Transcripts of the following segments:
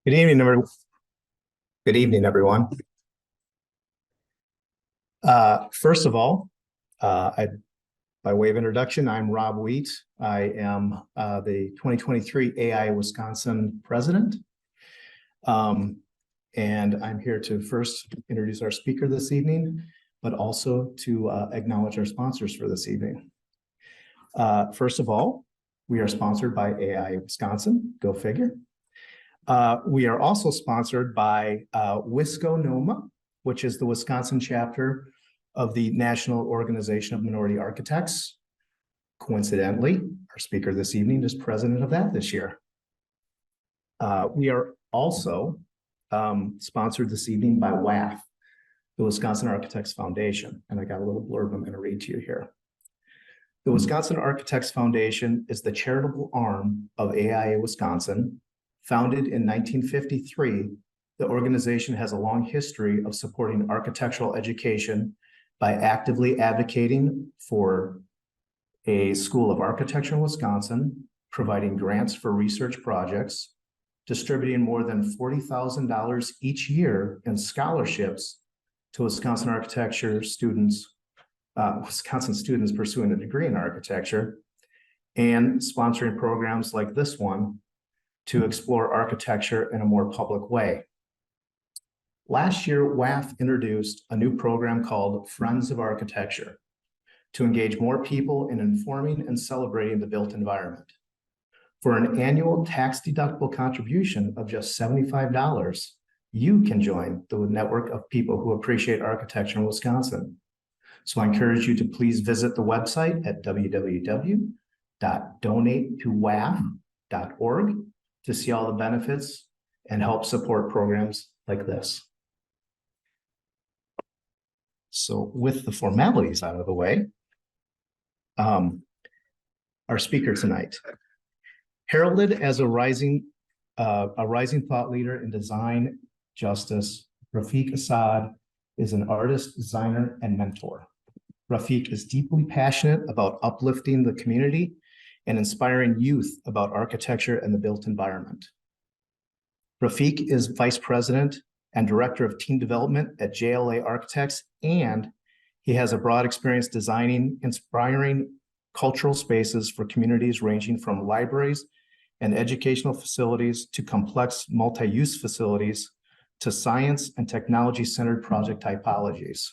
Good evening, everyone. Good evening, everyone. First of all, by way of introduction, I'm Rafeeq. I am the 2023 AI Wisconsin president. And I'm here to first introduce our speaker this evening, but also to acknowledge our sponsors for this evening. First of all, we are sponsored by AI Wisconsin, go figure. We are also sponsored by NOMA, which is the Wisconsin chapter of the National Organization of Minority Architects. Coincidentally, our speaker this evening is president of that this year. We are also sponsored this evening by WAF, the Wisconsin Architects Foundation, and I got a little blurb I'm going to read to you here. The Wisconsin Architects Foundation is the charitable arm of AIA Wisconsin. Founded in 1953, the organization has a long history of supporting architectural education by actively advocating for a School of Architecture in Wisconsin, providing grants for research projects, distributing more than $40,000 each year in scholarships to Wisconsin architecture students, Wisconsin students pursuing a degree in architecture, and sponsoring programs like this one to explore architecture in a more public way. Last year, WAF introduced a new program called Friends of Architecture to engage more people in informing and celebrating the built environment. For an annual tax-deductible contribution of just $75, you can join the network of people who appreciate architecture in Wisconsin. So I encourage you to please visit the website at www.donatetowaf.org to see all the benefits and help support programs like this. So with the formalities out of the way, our speaker tonight, heralded as a rising thought leader in design justice, Rafeeq Asad is an artist, designer, and mentor. Rafeeq is deeply passionate about uplifting the community and inspiring youth about architecture and the built environment. Rafeeq is Vice President and Director of Team Development at JLA Architects, and he has a broad experience designing inspiring cultural spaces for communities ranging from libraries and educational facilities to complex multi-use facilities to science and technology-centered project typologies.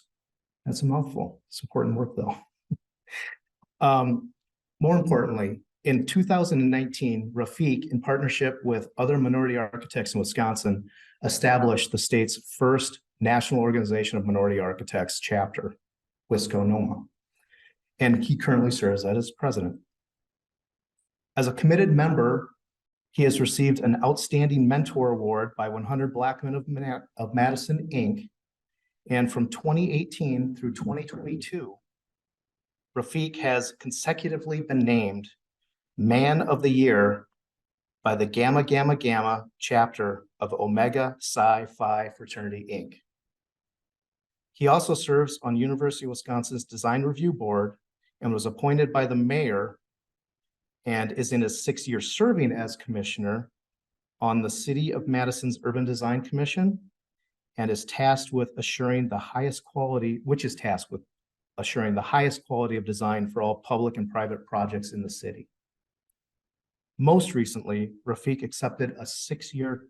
That's a mouthful. It's important work, though. More importantly, in 2019, Rafeeq, in partnership with other minority architects in Wisconsin, established the state's first National Organization of Minority Architects chapter, NOMA, and he currently serves as president. As a committed member, he has received an Outstanding Mentor Award by 100 Black Men of Madison, Inc., and from 2018 through 2022, Rafeeq has consecutively been named Man of the Year by the Gamma Gamma Gamma chapter of Omega Psi Phi Fraternity, Inc. He also serves on University of Wisconsin's Design Review Board and was appointed by the mayor and is in his 6th year serving as commissioner on the City of Madison's Urban Design Commission and is tasked with assuring the highest quality, assuring the highest quality of design for all public and private projects in the city. Most recently, Rafeeq accepted a 6-year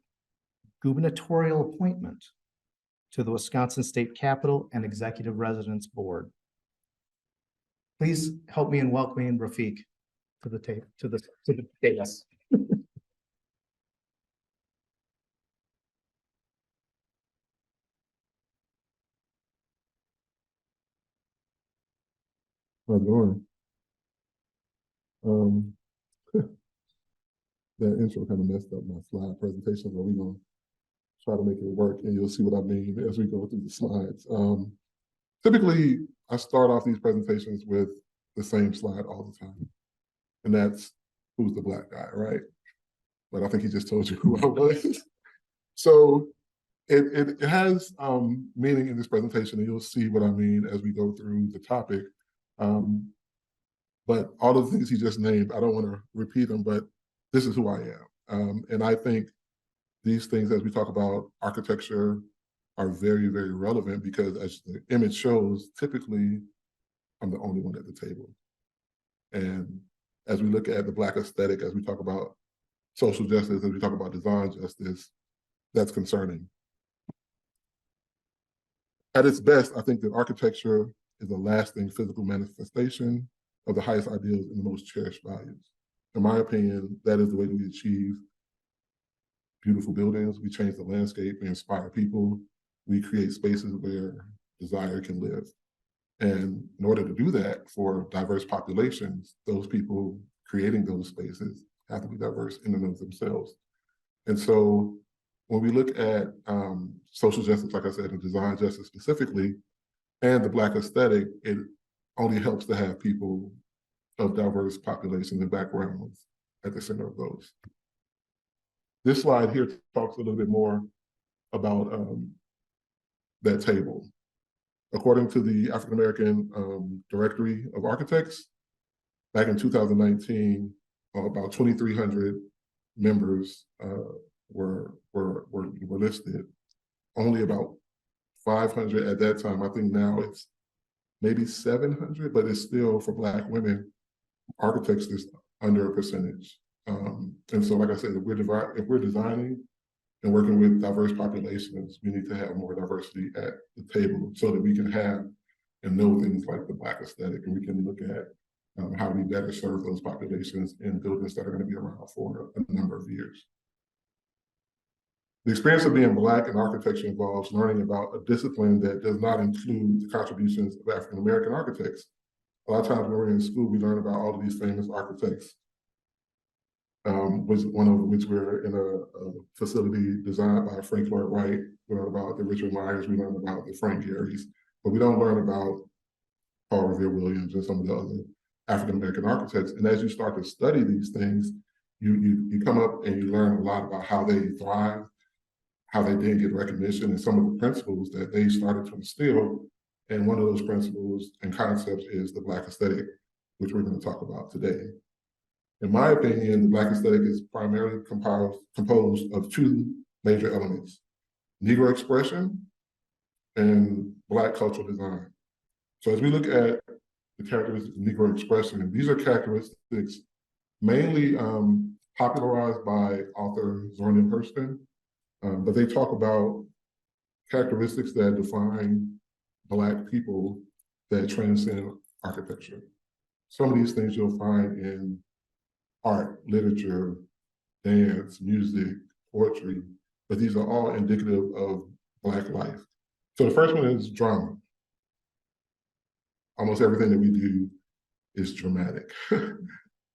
gubernatorial appointment to the Wisconsin State Capitol and Executive Residence Board. Please help me in welcoming Rafeeq to the dais. Adorn. That intro kind of messed up my slide presentation, but we're going to try to make it work, and you'll see what I mean as we go through the slides. Typically, I start off these presentations with the same slide all the time, and that's who's the Black guy, right? But I think he just told you who I was. So it has meaning in this presentation, and you'll see what I mean as we go through the topic. But all of the things he just named, I don't want to repeat them, but this is who I am. And I think these things, as we talk about architecture, are very, very relevant because as the image shows, typically I'm the only one at the table. And as we look at the Black aesthetic, as we talk about social justice, as we talk about design justice, that's concerning. At its best, I think that architecture is a lasting physical manifestation of the highest ideals and the most cherished values. In my opinion, that is the way we achieve beautiful buildings. We change the landscape, we inspire people, we create spaces where desire can live. And in order to do that for diverse populations, those people creating those spaces have to be diverse in and of themselves. And so when we look at social justice, like I said, and design justice specifically, and the Black aesthetic, it only helps to have people of diverse populations and backgrounds at the center of those. This slide here talks a little bit more about that table. According to the African American Directory of Architects, back in 2019, about 2,300 members were listed. Only about 500 at that time. I think now it's maybe 700, but it's still, for Black women, architects is under a percentage. And so, like I said, if we're designing and working with diverse populations, we need to have more diversity at the table so that we can have and know things like the Black aesthetic, and we can look at how we better serve those populations in buildings that are going to be around for a number of years. The experience of being Black in architecture involves learning about a discipline that does not include the contributions of African American architects. A lot of times when we're in school, we learn about all of these famous architects, one of which we're in a facility designed by Frank Lloyd Wright. We learn about the Richard Myers, we learn about the Frank Gehrys, but we don't learn about Paul Revere Williams and some of the other African American architects. And as you start to study these things, you come up and you learn a lot about how they thrive, how they didn't get recognition, and some of the principles that they started to instill. And one of those principles and concepts is the Black aesthetic, which we're going to talk about today. In my opinion, the Black aesthetic is primarily composed of two major elements: Negro expression and Black cultural design. So as we look at the characteristics of Negro expression, and these are characteristics mainly popularized by author Zora Neale Hurston, but they talk about characteristics that define Black people that transcend architecture. Some of these things you'll find in art, literature, dance, music, poetry, but these are all indicative of Black life. So the first one is drama. Almost everything that we do is dramatic.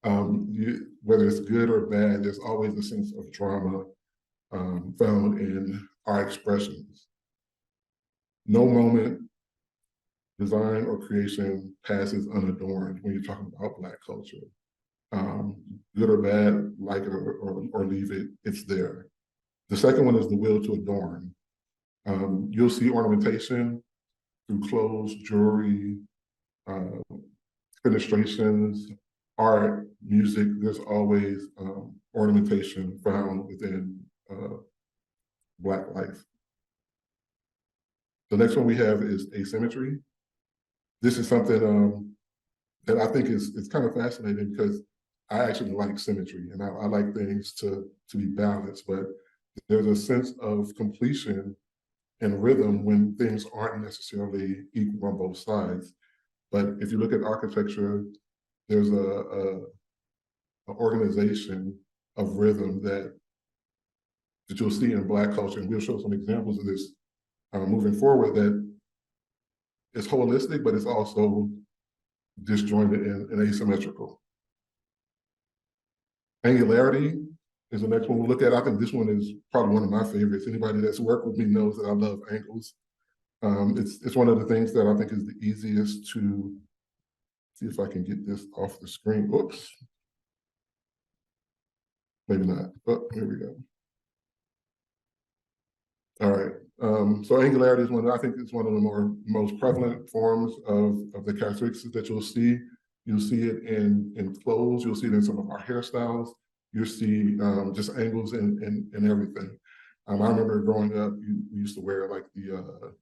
Whether it's good or bad, there's always a sense of drama found in our expressions. No moment, design, or creation passes unadorned when you're talking about Black culture. Good or bad, like it or leave it, it's there. The second one is the will to adorn. You'll see ornamentation through clothes, jewelry, fenestrations, art, music. There's always ornamentation found within Black life. The next one we have is asymmetry. This is something that I think is kind of fascinating because I actually like symmetry and I like things to be balanced, but there's a sense of completion and rhythm when things aren't necessarily equal on both sides. But if you look at architecture, there's an organization of rhythm that you'll see in Black culture, and we'll show some examples of this moving forward, that is holistic, but it's also disjointed and asymmetrical. Angularity is the next one we'll look at. I think this one is probably one of my favorites. Anybody that's worked with me knows that I love angles. It's one of the things that I think is the easiest to see if I can get this off the screen. Oops. Maybe not. Oh, here we go. All right. So angularity is I think it's one of the most prevalent forms of the characteristics that you'll see. You'll see it in clothes. You'll see it in some of our hairstyles. You'll see just angles in everything. I remember growing up, we used to wear like the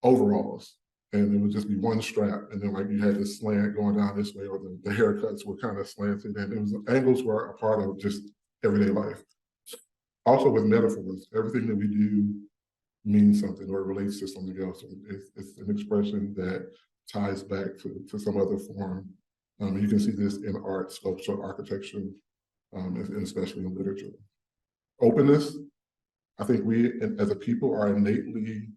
overalls, and it would just be one strap, and then like you had this slant going down this way, or the haircuts were kind of slanted, and it was angles were a part of just everyday life. Also with metaphors, everything that we do means something or relates to something else. It's an expression that ties back to some other form. You can see this in art, sculpture, architecture, and especially in literature. Openness, I think we as a people are innately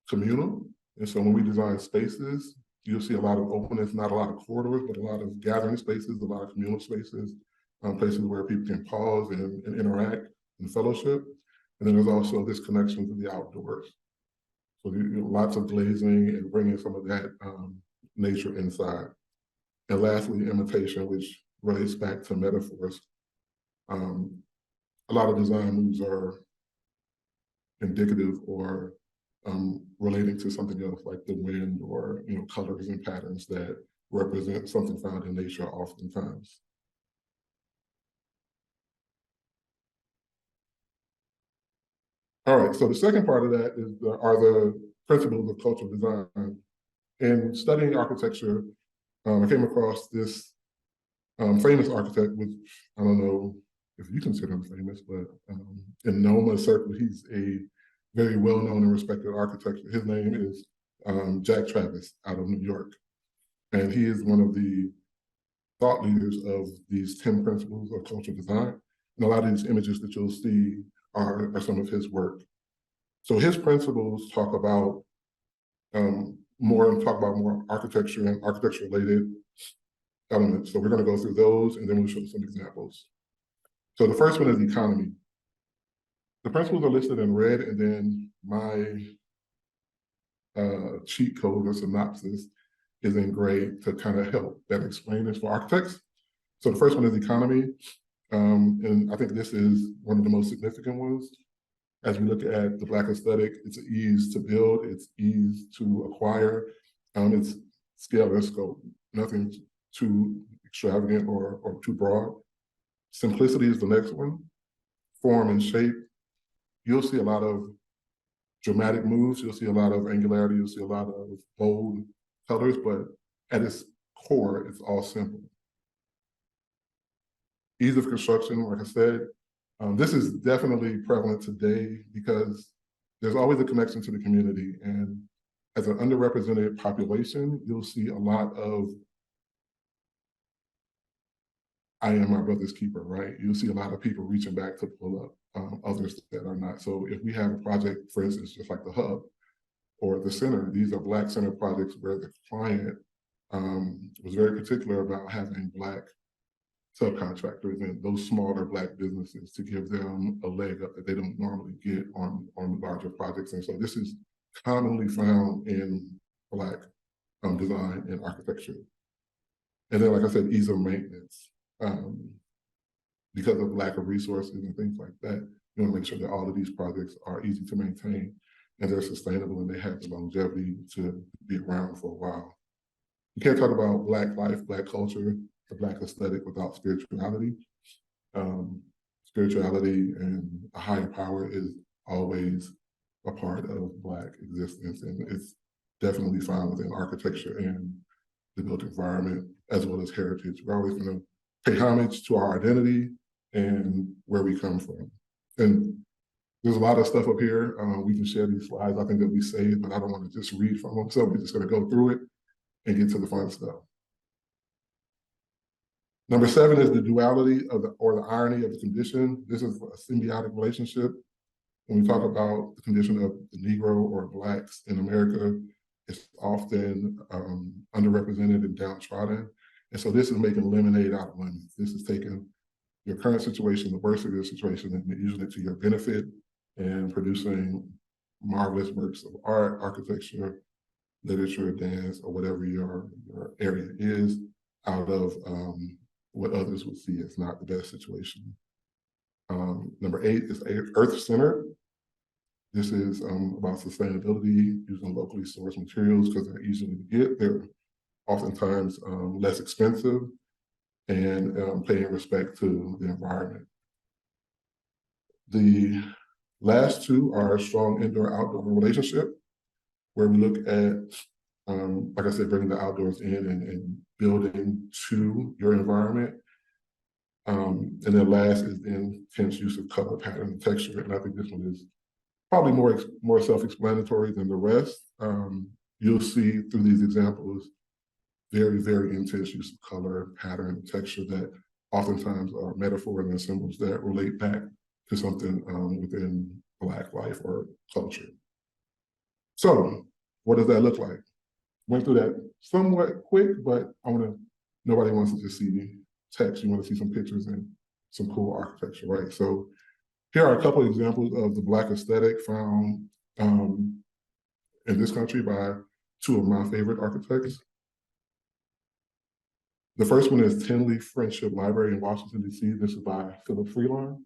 communal. And so when we design spaces, you'll see a lot of openness, not a lot of corridors, but a lot of gathering spaces, a lot of communal spaces, places where people can pause and interact and fellowship. And then there's also this connection to the outdoors. So lots of glazing and bringing some of that nature inside. And lastly, imitation, which relates back to metaphors. A lot of design moves are indicative or relating to something else like the wind or colors and patterns that represent something found in nature oftentimes. All right, so the second part of that are the principles of cultural design. In studying architecture, I came across this famous architect, which I don't know if you consider him famous, but in NOMA circle, he's a very well-known and respected architect. His name is Jack Travis out of New York. And he is one of the thought leaders of these 10 principles of cultural design. And a lot of these images that you'll see are some of his work. So his principles talk about more architecture and architecture-related elements. So we're going to go through those, and then we'll show some examples. So the first one is economy. The principles are listed in red, and then my cheat code or synopsis is in gray to kind of help better explain this for architects. So the first one is economy, and I think this is one of the most significant ones. As we look at the Black aesthetic, it's ease to build, it's ease to acquire, it's scale and scope, nothing too extravagant or too broad. Simplicity is the next one. Form and shape. You'll see a lot of dramatic moves, you'll see a lot of angularity, you'll see a lot of bold colors, but at its core, it's all simple. Ease of construction, like I said, this is definitely prevalent today because there's always a connection to the community. And as an underrepresented population, you'll see a lot of I am my brother's keeper, right? You'll see a lot of people reaching back to pull up others that are not. So if we have a project, for instance, just like the Hub or the Center, these are Black Center projects where the client was very particular about having Black subcontractors and those smaller Black businesses to give them a leg up that they don't normally get on larger projects. And so this is commonly found in Black design and architecture. And then, like I said, ease of maintenance. Because of lack of resources and things like that, you want to make sure that all of these projects are easy to maintain and they're sustainable and they have the longevity to be around for a while. You can't talk about Black life, Black culture, the Black aesthetic without spirituality. Spirituality and a higher power is always a part of Black existence, and it's definitely found within architecture and the built environment as well as heritage. We're always going to pay homage to our identity and where we come from. And there's a lot of stuff up here. We can share these slides. I think they'll be saved, but I don't want to just read from them. So we're just going to go through it and get to the fun stuff. Number 7 is the duality of the irony of the condition. This is a symbiotic relationship. When we talk about the condition of the Negro or Blacks in America, it's often underrepresented and downtrodden. And so this is making lemonade out of lemons. This is taking your current situation, the worst of your situation, and using it to your benefit and producing marvelous works of art, architecture, literature, dance, or whatever your area is out of what others would see as not the best situation. Number 8 is Earth-centered. This is about sustainability, using locally sourced materials because they're easy to get. They're oftentimes less expensive, and paying respect to the environment. The Last two are a strong indoor-outdoor relationship, where we look at, like I said, bringing the outdoors in and building to your environment. And then last is the intense use of color, pattern, and texture. And I think this one is probably more self-explanatory than the rest. You'll see through these examples very, very intense use of color, pattern, and texture that oftentimes are metaphors and symbols that relate back to something within Black life or culture. So what does that look like? Went through that somewhat quick, but nobody wants to just see text. You want to see some pictures and some cool architecture, right? So here are a couple of examples of the Black aesthetic found in this country by two of my favorite architects. The first one is Tinley Friendship Library in Washington, D.C. This is by Philip Freelon.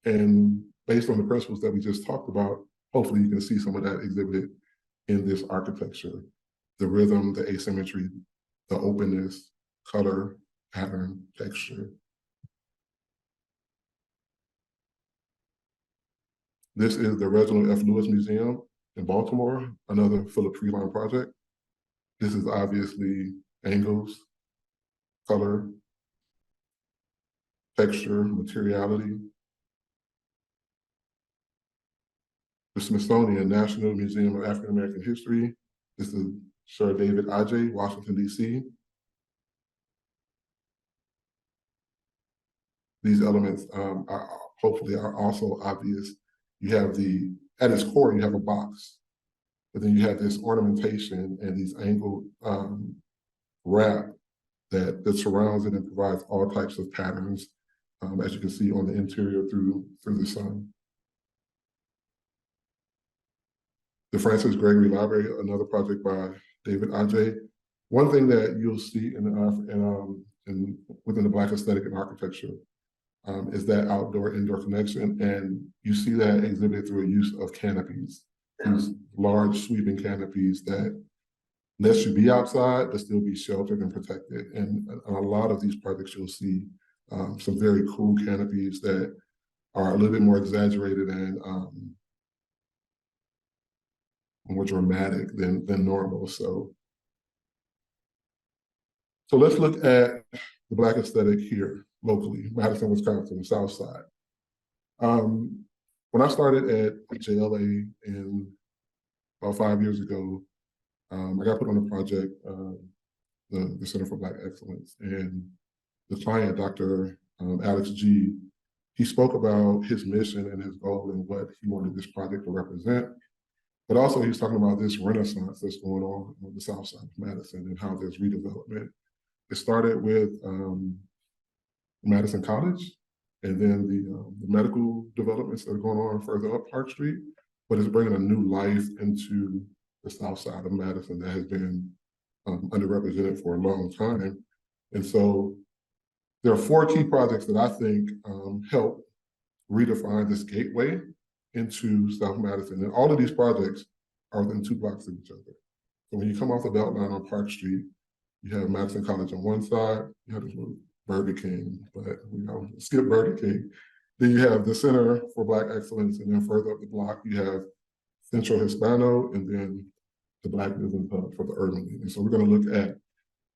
And based on the principles that we just talked about, hopefully you can see some of that exhibited in this architecture. The rhythm, the asymmetry, the openness, color, pattern, texture. This is the Reginald F. Lewis Museum in Baltimore, another Philip Freelon project. This is obviously angles, color, texture, materiality. The Smithsonian National Museum of African American History. This is Sir David Adjaye, Washington, D.C. These elements hopefully are also obvious. You have at its core, you have a box, but then you have this ornamentation and these angled wrap that surrounds it and provides all types of patterns, as you can see on the interior through the sun. The Francis Gregory Library, another project by David Adjaye. One thing that you'll see within the Black aesthetic and architecture is that outdoor-indoor connection, and you see that exhibited through a use of canopies, these large sweeping canopies that lets you be outside but still be sheltered and protected. And a lot of these projects you'll see some very cool canopies that are a little bit more exaggerated and more dramatic than normal. So let's look at the Black aesthetic here locally, Madison, Wisconsin, the Southside. When I started at JLA about 5 years ago, I got put on a project, the Center for Black Excellence, and the client, Dr. Alex G., he spoke about his mission and his goal and what he wanted this project to represent. But also he was talking about this renaissance that's going on the South Side of Madison and how there's redevelopment. It started with Madison College and then the medical developments that are going on further up Park Street, but it's bringing a new life into the South Side of Madison that has been underrepresented for a long time. And so there are 4 key projects that I think help redefine this gateway into South Madison. And all of these projects are within 2 blocks of each other. So when you come off the Beltline on Park Street, you have Madison College on one side, you have this little Burger King, but skip Burger King. Then you have the Center for Black Excellence, and then further up the block, you have Central Hispano, and then the Black Business Hub for the Urban League. And so we're gonna look at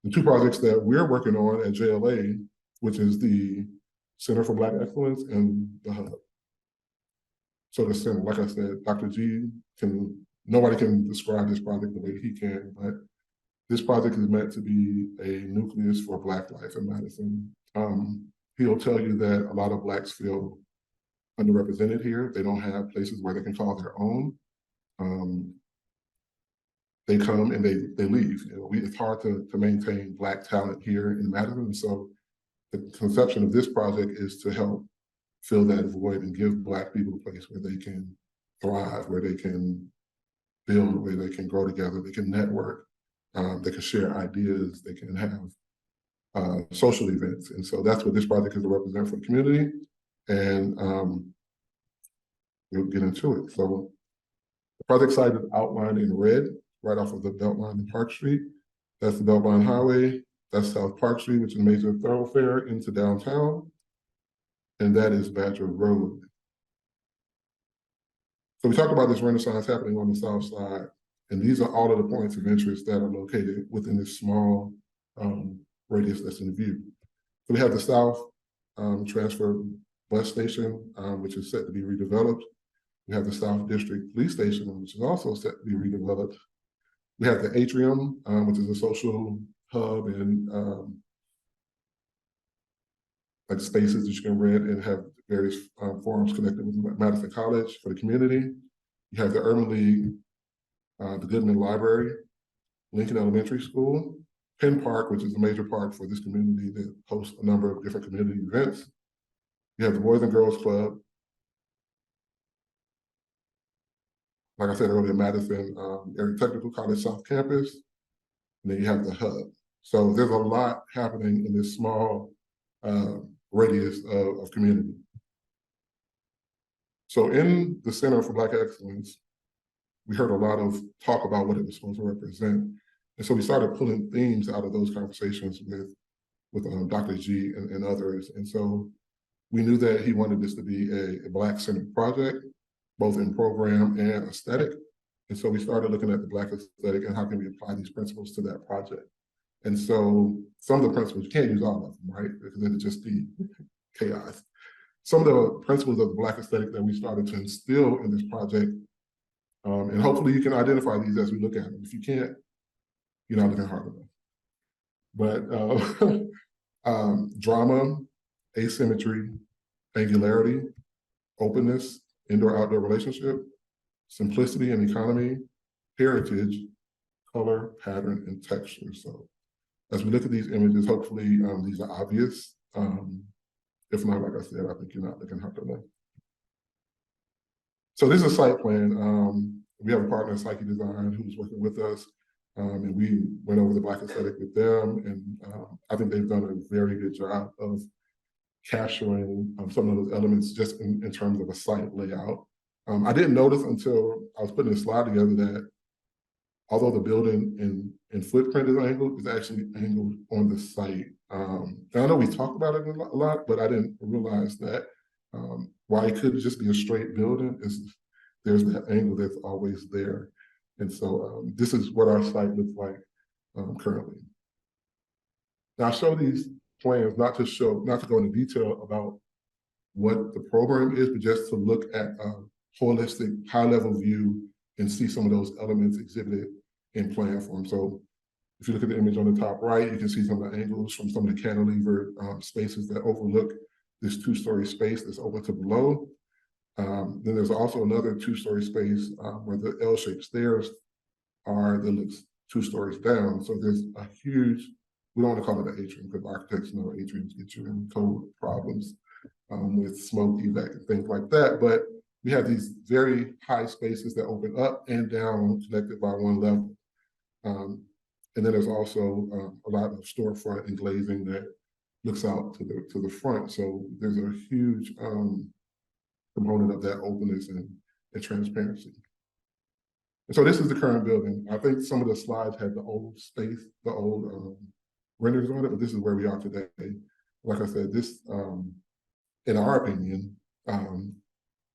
the 2 projects that we're working on at JLA, which is the Center for Black Excellence and the Hub. So the center, like I said, Dr. G nobody can describe this project the way he can, but this project is meant to be a nucleus for Black life in Madison. He'll tell you that a lot of Blacks feel underrepresented here. They don't have places where they can call their own. They come and they leave. It's hard to maintain Black talent here in Madison. So the conception of this project is to help fill that void and give Black people a place where they can thrive, where they can build, where they can grow together, they can network, they can share ideas, they can have social events. And so that's what this project is to represent for the community. And we'll get into it. So the project site is outlined in red, right off of the Beltline and Park Street. That's the Beltline Highway. That's South Park Street, which is a major thoroughfare into downtown. And that is Badger Road. So we talked about this renaissance happening on the south side, and these are all of the points of interest that are located within this small radius that's in view. So we have the South Transfer Bus Station, which is set to be redeveloped. We have the South District Police Station, which is also set to be redeveloped. We have the Atrium, which is a social hub and like spaces that you can rent and have various forums connected with Madison College for the community. You have the Urban League, the Goodman Library, Lincoln Elementary School, Penn Park, which is a major park for this community that hosts a number of different community events. You have the Boys and Girls Club. Like I said earlier, Madison Area Technical College South Campus. And then you have the hub. So there's a lot happening in this small radius of community. So in the Center for Black Excellence, we heard a lot of talk about what it was supposed to represent. And so we started pulling themes out of those conversations with Dr. G and others. And so we knew that he wanted this to be a Black-centered project, both in program and aesthetic. And so we started looking at the Black aesthetic and how can we apply these principles to that project. And so some of the principles, you can't use all of them, right? Because it'd just be chaos. Some of the principles of the Black aesthetic that we started to instill in this project, and hopefully you can identify these as we look at them. If you can't, you're not looking hard enough. But drama, asymmetry, angularity, openness, indoor-outdoor relationship, simplicity and economy, heritage, color, pattern, and texture. So as we look at these images, hopefully these are obvious. If not, like I said, I think you're not looking hard enough. So this is a site plan. We have a partner, Psyche Design, who's working with us. And we went over the Black aesthetic with them. And I think they've done a very good job of capturing some of those elements just in terms of a site layout. I didn't notice until I was putting a slide together that although the building in footprint is angled, it's actually angled on the site. And I know we talked about it a lot, but I didn't realize that while it could just be a straight building, there's that angle that's always there. And so this is what our site looks like currently. Now I show these plans not to go into detail about what the program is, but just to look at a holistic, high-level view and see some of those elements exhibited in plan form. So if you look at the image on the top right, you can see some of the angles from some of the cantilever spaces that overlook this two-story space that's open to below. Then there's also another two-story space where the L-shaped stairs are that looks 2 stories down. So there's a huge, we don't want to call it an atrium because architects know atriums get you in code problems with smoke evac and things like that. But we have these very high spaces that open up and down connected by one level. And then there's also a lot of storefront and glazing that looks out to the front. So there's a huge component of that openness and transparency. And so this is the current building. I think some of the slides had the old space, the old renderings on it, but this is where we are today. Like I said, this, in our opinion,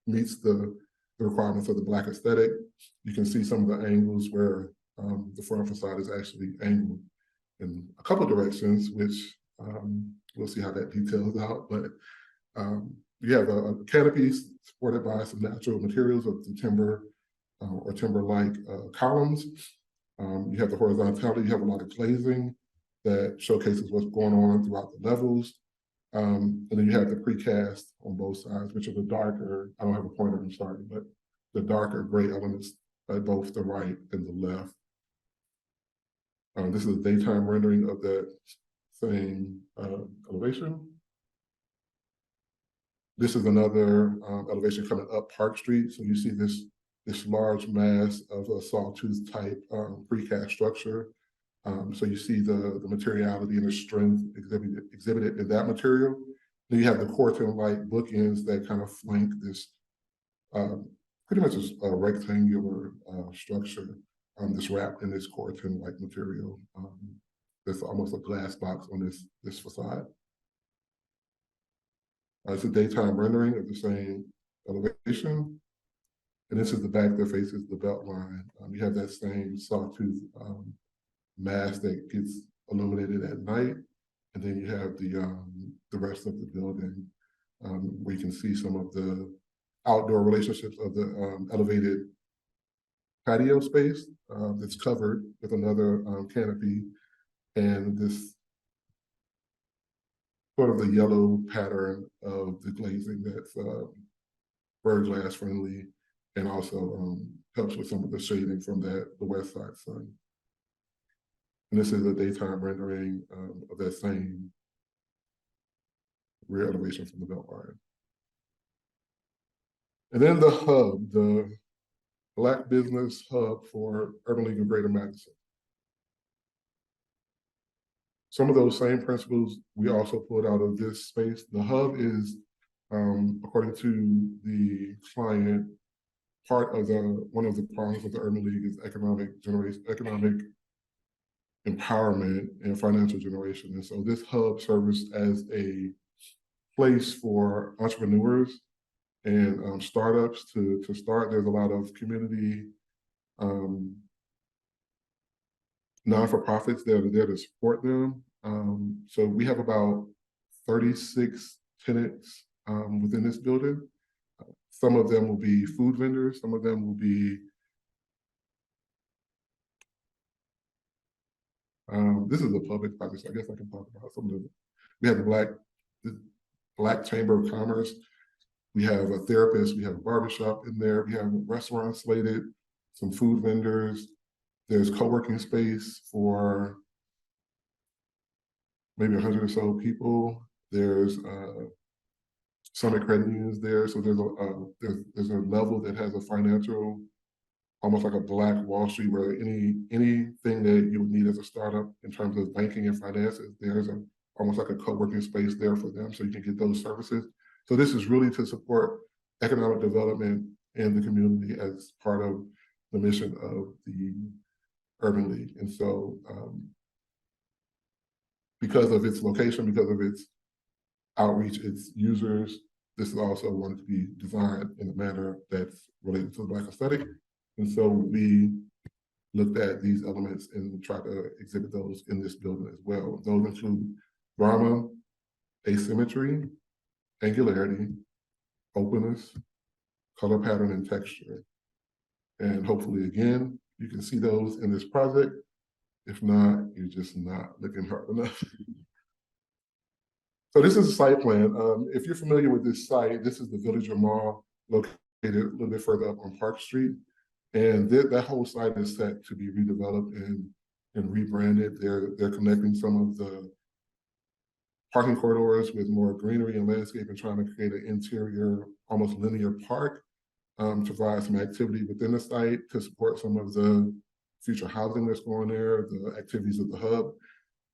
meets the requirements of the Black aesthetic. You can see some of the angles where the front facade is actually angled in a couple directions, which we'll see how that details out. But you have a canopy supported by some natural materials of the timber or timber-like columns. You have the horizontality, you have a lot of glazing that showcases what's going on throughout the levels. And then you have the precast on both sides, which are the darker, I don't have a pointer, I'm sorry, but the darker gray elements at both the right and the left. This is a daytime rendering of that same elevation. This is another elevation coming up Park Street. So you see this large mass of a sawtooth type precast structure. So you see the materiality and the strength exhibited in that material. Then you have the corten-like bookends that kind of flank this pretty much a rectangular structure that's wrapped in this corten-like material. There's almost a glass box on this facade. It's a daytime rendering of the same elevation. And this is the back that faces the belt line. You have that same sawtooth mast that gets illuminated at night. And then you have the rest of the building where you can see some of the outdoor relationships of the elevated patio space that's covered with another canopy, and this sort of the yellow pattern of the glazing that's bird glass friendly, and also helps with some of the shading from the west side sun. And this is a daytime rendering of that same rear elevation from the belt line. And then the hub, the Black Business Hub for Urban League of Greater Madison. Some of those same principles we also pulled out of this space. The hub is, according to the client, part of one of the prongs of the Urban League is economic empowerment and financial generation. And so this hub serves as a place for entrepreneurs and startups to start. There's a lot of community non-for-profits that are there to support them. So we have about 36 tenants within this building. Some of them will be food vendors, some of them will be this is a public project, so I guess I can talk about some of them. We have the Black Chamber of Commerce. We have a therapist, we have a barbershop in there, we have restaurants slated, some food vendors. There's co-working space for maybe 100 or so people. There's Summit Credit Unions there. So there's a level that has a financial, almost like a Black Wall Street, where anything that you would need as a startup in terms of banking and finances, there's almost like a co-working space there for them, so you can get those services. So this is really to support economic development in the community as part of the mission of the Urban League. And so because of its location, because of its outreach, its users, this is also wanted to be designed in a manner that's related to the Black aesthetic. And so we looked at these elements and tried to exhibit those in this building as well. Those include drama, asymmetry, angularity, openness, color pattern, and texture. And hopefully, again, you can see those in this project. If not, you're just not looking hard enough. So this is a site plan. If you're familiar with this site, this is the Villager Mall located a little bit further up on Park Street. And that whole site is set to be redeveloped and rebranded. They're connecting some of the parking corridors with more greenery and landscape and trying to create an interior, almost linear park to provide some activity within the site to support some of the future housing that's going there, the activities of the hub.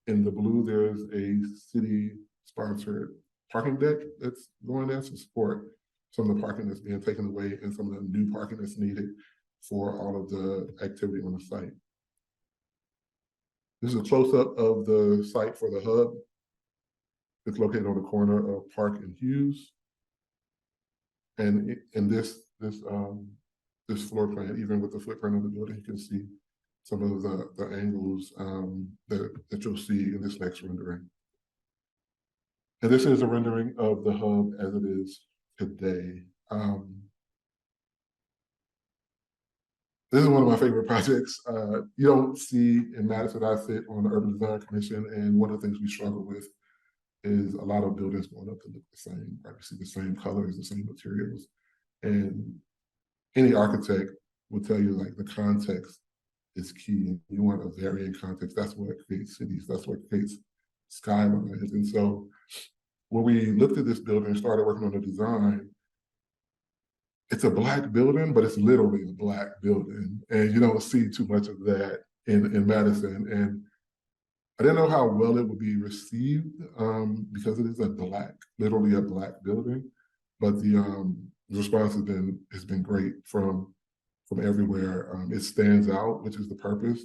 In the blue, there's a city-sponsored parking deck that's going there to support some of the parking that's being taken away and some of the new parking that's needed for all of the activity on the site. This is a close-up of the site for the hub. It's located on the corner of Park and Hughes. And in this floor plan, even with the footprint of the building, you can see some of the angles that you'll see in this next rendering. And this is a rendering of the hub as it is today. This is one of my favorite projects. You don't see in Madison. I sit on the Urban Design Commission, and one of the things we struggle with is a lot of buildings going up to look the same, right? You see the same colors, the same materials. And any architect will tell you, like, the context is key. You want a varying context. That's what creates cities. That's what creates skylines. And so when we looked at this building and started working on the design, it's a Black building, but it's literally a Black building. And you don't see too much of that in Madison. And I didn't know how well it would be received because it is literally a Black building. But the response has been great from everywhere. It stands out, which is the purpose.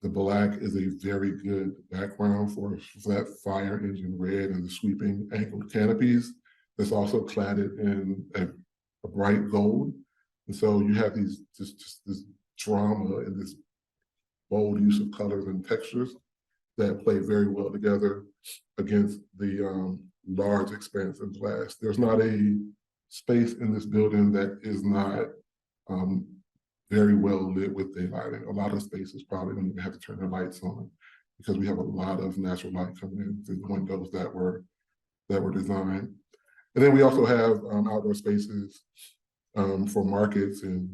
The Black is a very good background for that fire engine red and the sweeping angled canopies. That's also cladded in a bright gold. And so you have these just this drama and this bold use of colors and textures that play very well together against the large expanse of glass. There's not a space in this building that is not very well lit with daylighting. A lot of spaces probably don't even have to turn their lights on because we have a lot of natural light coming in through the windows that were designed. And then we also have outdoor spaces for markets and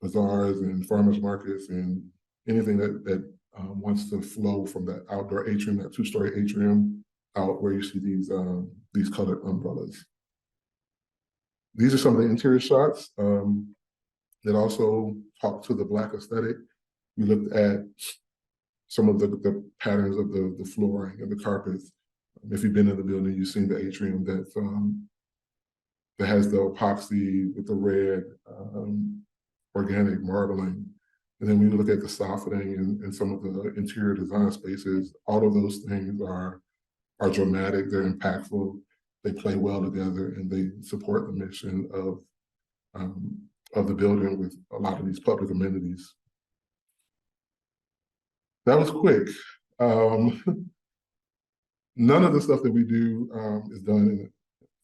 bazaars and farmers markets and anything that wants to flow from that outdoor atrium, that two-story atrium, out where you see these colored umbrellas. These are some of the interior shots that also talk to the Black aesthetic. We looked at some of the patterns of the flooring and the carpets. If you've been in the building, you've seen the atrium that has the epoxy with the red organic marbling. And then we look at the softening and some of the interior design spaces. All of those things are dramatic, they're impactful, they play well together, and they support the mission of the building with a lot of these public amenities. That was quick. None of the stuff that we do is done in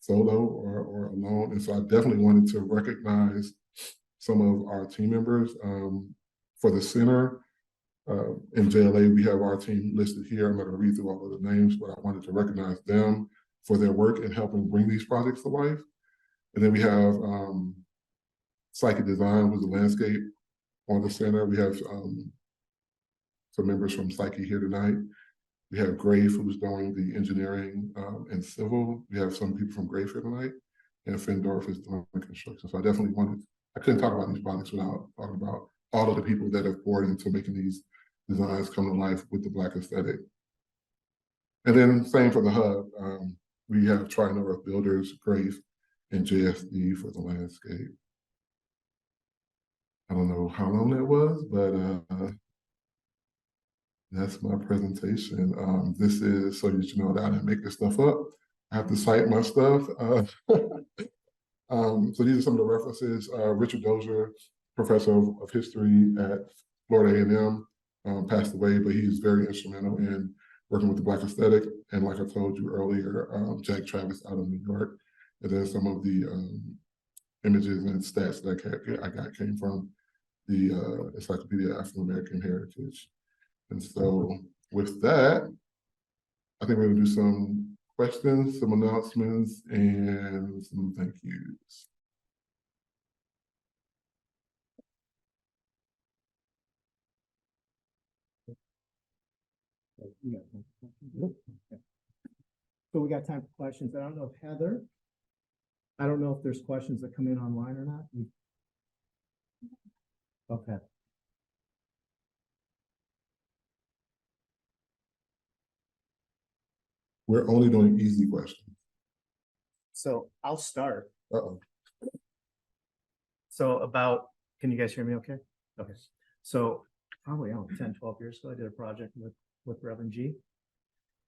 solo or alone. And so I definitely wanted to recognize some of our team members. For the center, in JLA, we have our team listed here. I'm not going to read through all of the names, but I wanted to recognize them for their work in helping bring these projects to life. And then we have Psychic Design, who's the landscape on the center. We have some members from Psyche here tonight. We have Grave, who's doing the engineering and civil. We have some people from Grave here tonight, and Findorf is doing construction. So I definitely I couldn't talk about these projects without talking about all of the people that have poured into making these designs come to life with the Black aesthetic. And then same for the hub. We have Tri-North Builders, Grave, and JSD for the landscape. I don't know how long that was, but that's my presentation. This is so that you know that I didn't make this stuff up. I have to cite my stuff. So these are some of the references. Richard Dozier, professor of history at Florida A&M, passed away, but he's very instrumental in working with the Black aesthetic. And like I told you earlier, Jack Travis out of New York. And then some of the images and stats that I got came from the Encyclopedia of African American Heritage. And so with that, I think we're gonna do some questions, some announcements, and some thank yous. So we got time for questions. I don't know if Heather, I don't know if there's questions that come in online or not. Okay. We're only doing easy questions. So I'll start. Uh-oh. So can you guys hear me okay? Okay. So probably 10, 12 years ago, I did a project with Reverend G.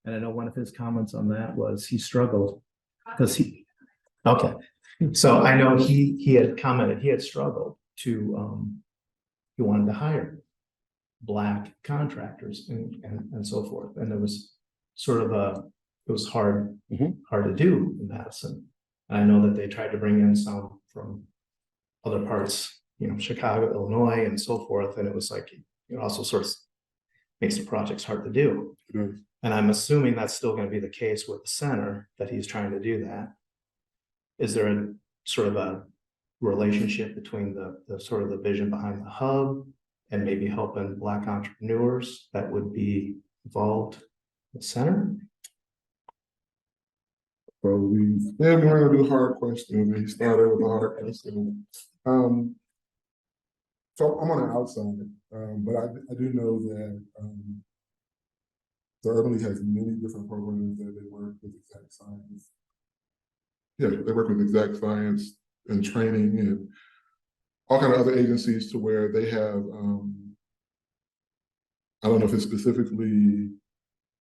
And I know one of his comments on that was he struggled because okay. So I know he had commented, he had struggled to, he wanted to hire Black contractors and so forth. And it was sort of it was hard to do in Madison. And I know that they tried to bring in some from other parts, Chicago, Illinois, and so forth. And it was like, it also sort of makes the projects hard to do. Mm-hmm. And I'm assuming that's still going to be the case with the center, that he's trying to do that. Is there a sort of a relationship between the sort of the vision behind the hub and maybe helping Black entrepreneurs that would be involved in the center? So we're going to do hard questions. We started with a hard question. So I'm on the outside, but I do know that the Urban League has many different programs that they work with exact science. Yeah, they work with exact science and training and all kind of other agencies to where they have, I don't know if it's specifically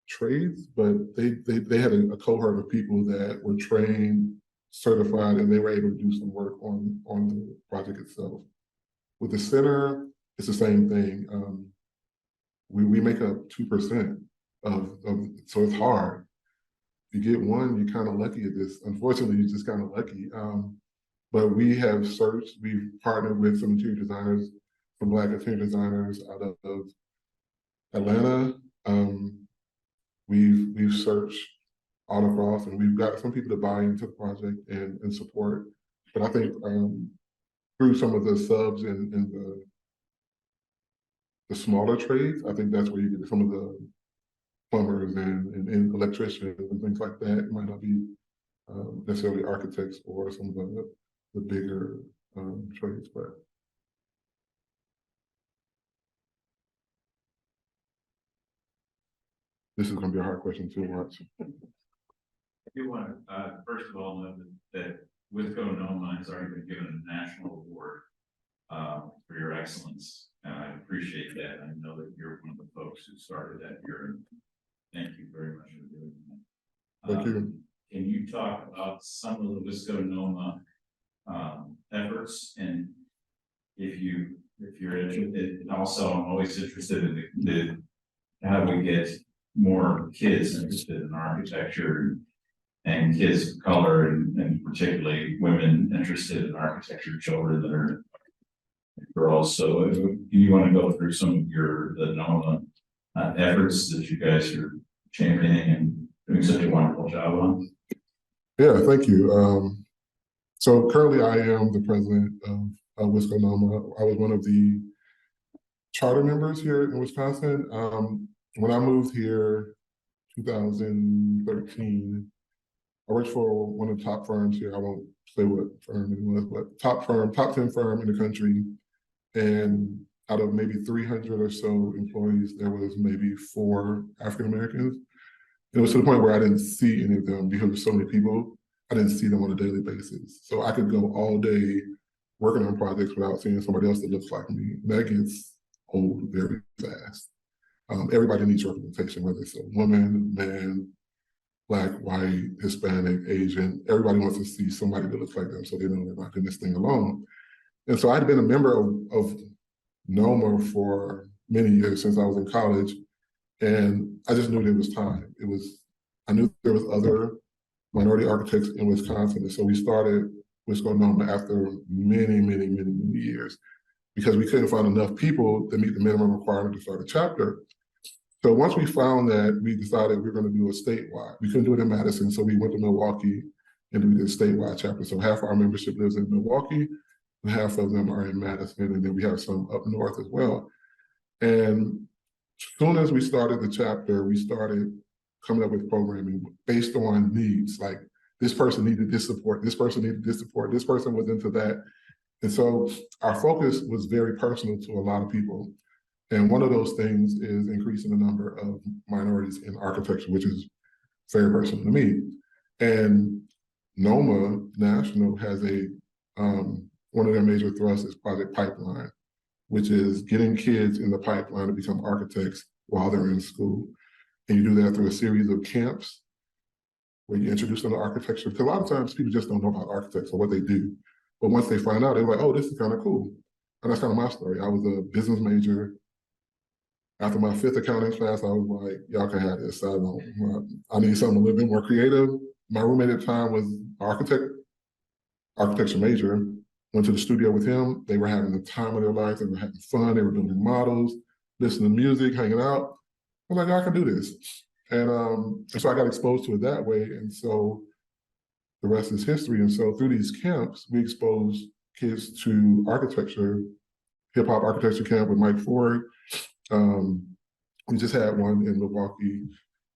trades, but they had a cohort of people that were trained certified, and they were able to do some work on the project itself. With the center, it's the same thing. We make up 2% of, so it's hard. If you get one, you're kind of lucky at this. Unfortunately, you're just kind of lucky. But we have searched, we've partnered with some interior designers, some Black interior designers out of Atlanta. We've searched all across, and we've got some people to buy into the project and support. But I think through some of the subs and the smaller trades, I think that's where you get some of the plumbers and electricians and things like that. It might not be necessarily architects or some of the bigger trades, but. This is going to be a hard question to watch. I do want to, first of all, note that Wisco NOMA has already been given a national award for your excellence. And I appreciate that. I know that you're one of the folks who started that here. Thank you very much for doing that. Thank you. Can you talk about some of the Wisco NOMA efforts, and if you're interested, and also I'm always interested in the how do we get more kids interested in architecture and kids of color, and particularly women interested in architecture, children that are girls. So you want to go through some of the NOMA efforts that you guys are championing and doing such a wonderful job on? Yeah, thank you. So currently I am the president of Wisco NOMA. I was one of the charter members here in Wisconsin. When I moved here 2013, I worked for one of the top firms here. I won't say what firm it was, but top 10 firm in the country. And out of maybe 300 or so employees, there was maybe 4 African Americans. And it was to the point where I didn't see any of them because there's so many people. I didn't see them on a daily basis. So I could go all day working on projects without seeing somebody else that looks like me. That gets old very fast. Everybody needs representation, whether it's a woman, man, Black, white, Hispanic, Asian. Everybody wants to see somebody that looks like them so they know they're not in this thing alone. And so I'd been a member of NOMA for many years since I was in college. And I just knew there was time. I knew there was other minority architects in Wisconsin. And so we started Wisco NOMA after many years because we couldn't find enough people to meet the minimum requirement to start a chapter. So once we found that, we decided we were going to do a statewide. We couldn't do it in Madison, so we went to Milwaukee and we did a statewide chapter. So half our membership lives in Milwaukee and half of them are in Madison, and then we have some up north as well. And as soon as we started the chapter, we started coming up with programming based on needs. Like this person needed this support, this person needed this support, this person was into that. And so our focus was very personal to a lot of people. And one of those things is increasing the number of minorities in architecture, which is very personal to me. And NOMA National has one of their major thrusts is Project Pipeline, which is getting kids in the pipeline to become architects while they're in school. And you do that through a series of camps where you introduce them to architecture. Because a lot of times people just don't know about architects or what they do. But once they find out, they're like, oh, this is kind of cool. And that's kind of my story. I was a business major. After my 5th accounting class, I was like, y'all can have this. I need something a little bit more creative. My roommate at the time was an architecture major. Went to the studio with him. They were having the time of their life. They were having fun. They were building models, listening to music, hanging out. I was like, I can do this. And so I got exposed to it that way. And so the rest is history. And so through these camps, we exposed kids to architecture, hip hop architecture camp with Mike Ford. We just had one in Milwaukee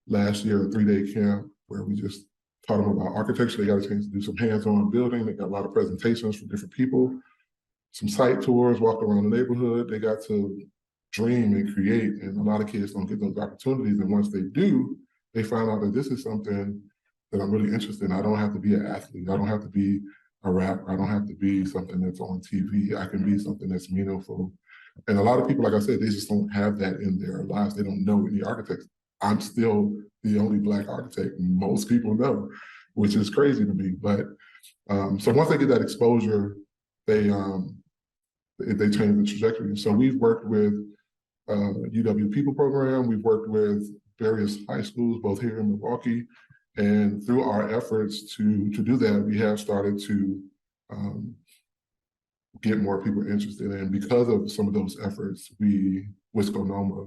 last year, a 3-day camp where we just taught them about architecture. They got a chance to do some hands-on building. They got a lot of presentations from different people, some site tours, walked around the neighborhood. They got to dream and create, and a lot of kids don't get those opportunities. And once they do, they find out that this is something that I'm really interested in. I don't have to be an athlete. I don't have to be a rapper. I don't have to be something that's on TV. I can be something that's meaningful. And a lot of people, like I said, they just don't have that in their lives. They don't know any architects. I'm still the only Black architect most people know, which is crazy to me. But so once they get that exposure, they change the trajectory. So we've worked with UW People Program. We've worked with various high schools, both here in Milwaukee, and through our efforts to do that, we have started to get more people interested. And because of some of those efforts, WSCO NOMA,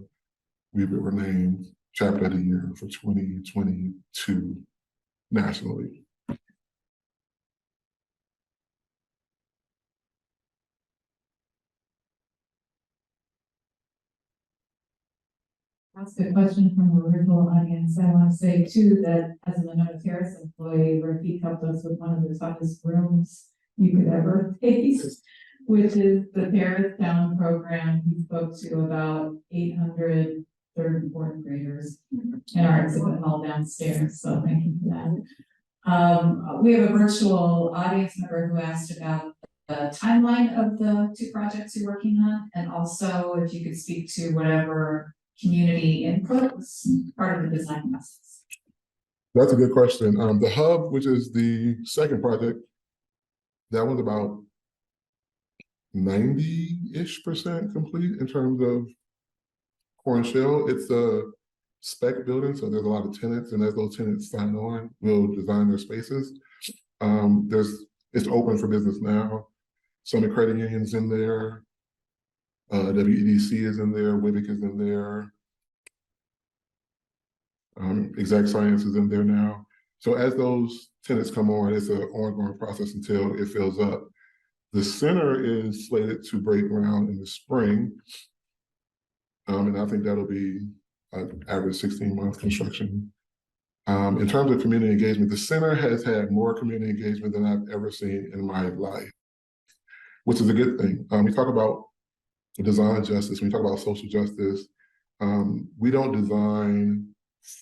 we were named Chapter of the Year for 2022 nationally. Ask a question from the virtual audience. I want to say too that as an NOMA Terrace employee, Rafeeq helped us with one of the toughest rooms you could ever face, which is the Terrace Town program. He spoke to about 800 third and fourth graders in our exhibit hall downstairs. So thank you for that. We have a virtual audience member who asked about the timeline of the two projects you're working on, and also if you could speak to whatever community input was part of the design process. That's a good question. The hub, which is the second project, that was about 90-ish% complete in terms of core and shell. It's a spec building, so there's a lot of tenants, and as those tenants sign on, we'll design their spaces. It's open for business now. Summit Credit Union's in there. WEDC is in there, WIBIC is in there. Exact Science is in there now. So as those tenants come on, it's an ongoing process until it fills up. The center is slated to break ground in the spring. And I think that'll be an average 16-month construction. In terms of community engagement, the center has had more community engagement than I've ever seen in my life, which is a good thing. We talk about design justice, we talk about social justice. We don't design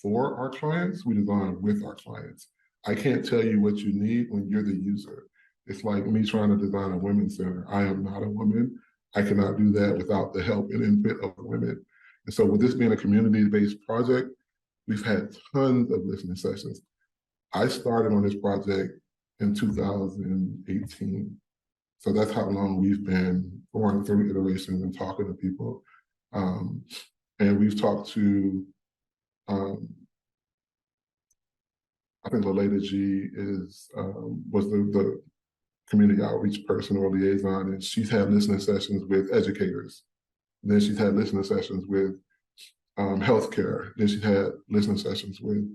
for our clients, we design with our clients. I can't tell you what you need when you're the user. It's like me trying to design a women's center. I am not a woman. I cannot do that without the help and input of women. And so with this being a community-based project, we've had tons of listening sessions. I started on this project in 2018. So that's how long we've been going through iterations and talking to people. And we've talked to, I think Laleda G was the community outreach person or liaison, and she's had listening sessions with educators. And then she's had listening sessions with healthcare. Then she's had listening sessions with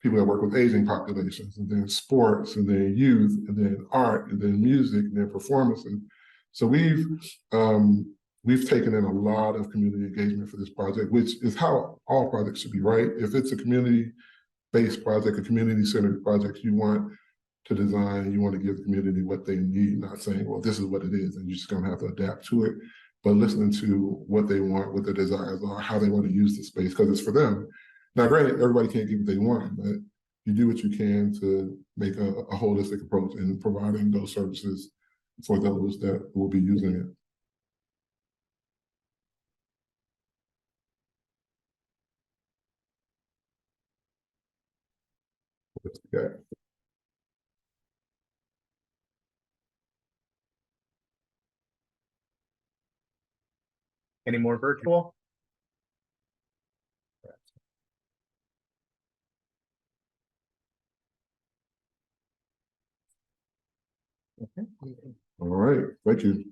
people that work with aging populations, and then sports, and then youth, and then art, and then music, and then performances. So we've taken in a lot of community engagement for this project, which is how all projects should be, right? If it's a community-based project, a community-centered project, you want to design, you want to give the community what they need, not saying, well, this is what it is, and you're just gonna have to adapt to it, but listening to what they want, what their desires are, how they want to use the space, because it's for them. Now, granted, everybody can't get what they want, but you do what you can to make a holistic approach in providing those services for those that will be using it. Okay. Any more virtual? Okay. All right, thank you.